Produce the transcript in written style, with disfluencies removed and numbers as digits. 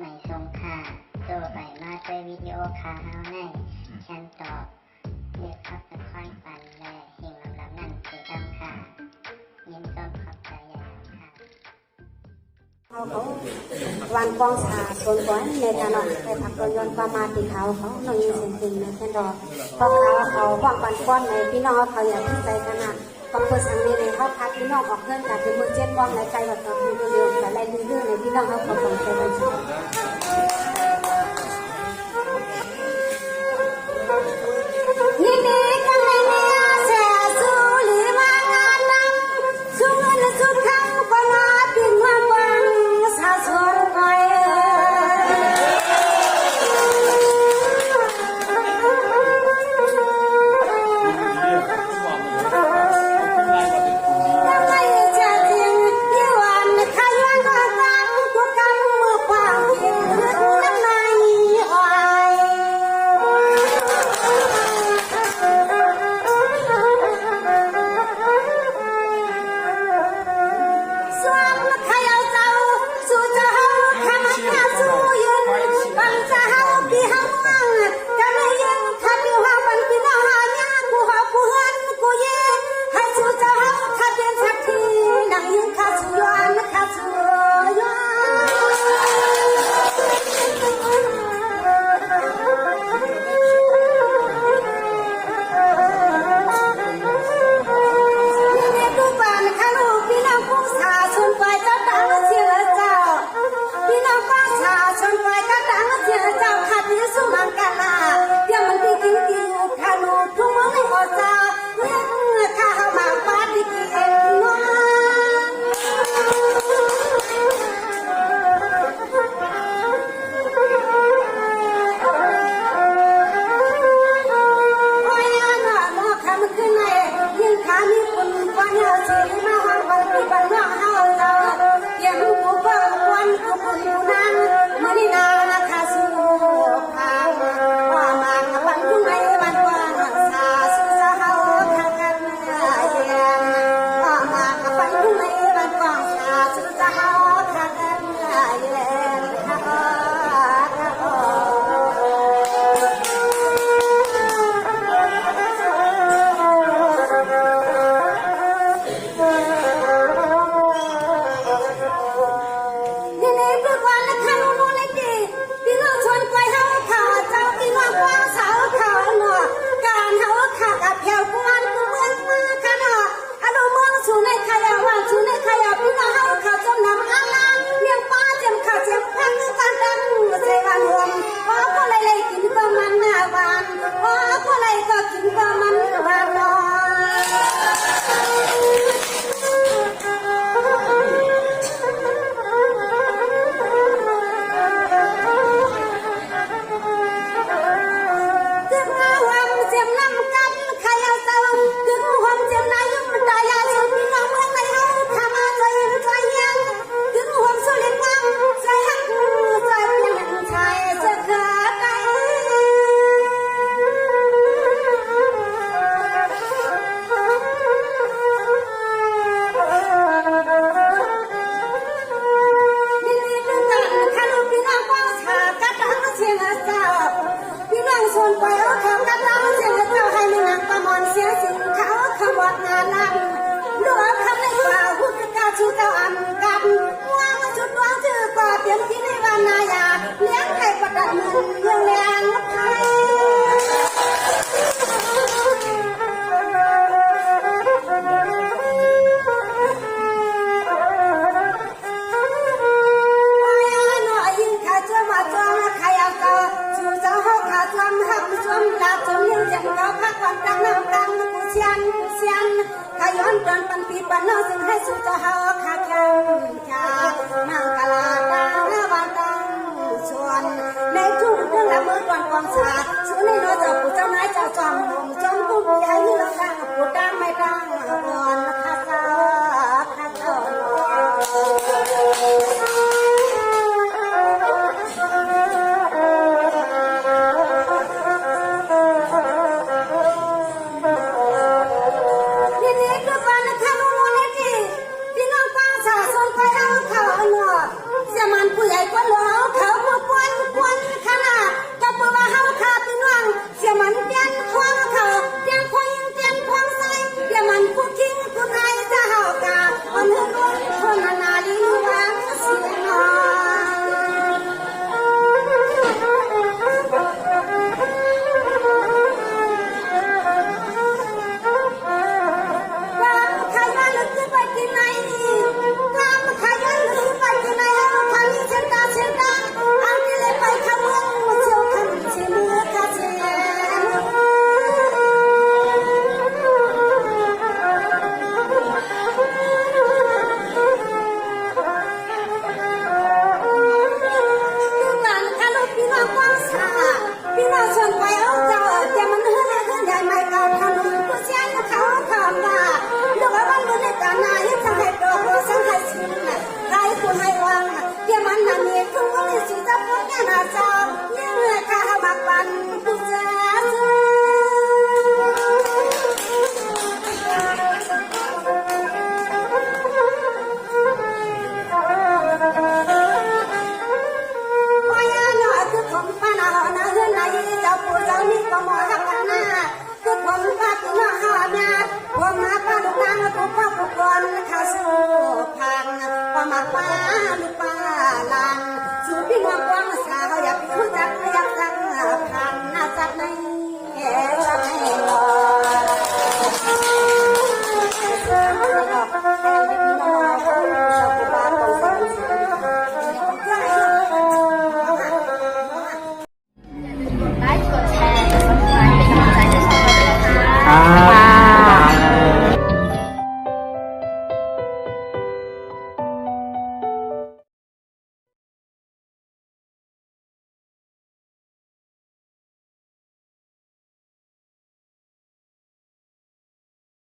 ไม่ทรงค่าตัวใบมาด้วยวิดีโอคาเฮาในฉันตอบเลือกขับตะค่อยปันและเฮงลำนั่นคือดำค่ะยินต้นขอบใจใหญ่ค่ะเขาวันกองสาส่วนก้อนในถนนไปพักรถยนต์ประมาณที่เขาหน่อยสิ่งในเส้นดอกเพราะเขาว่างปันก้อนในพี่น้องเขาอยากที่ใจขนาดต้องเปิดสังเวียนในเขาพักพี่น้องออกเครื่องจากที่มือเจ็ดว่างในใจแบบตัวพี่เดียวแต่ไรดื้อในพี่น้องเขาสนใจมันสินี่นี่กันไม่มีอาเสียสู้หรือมางานนั้นสู้เงินสู้คำก็มาปิดมาวังสาสวนไปขย้อนเดินปันปีปันนอซึ่งให้สุดจะหาขาแข็ง ลูกป้าลานสู่พี่น้องกว้างสาวอยากรู้จักอยากจังผ่านหน้าจัดในจัดในรอให้พี่น้อง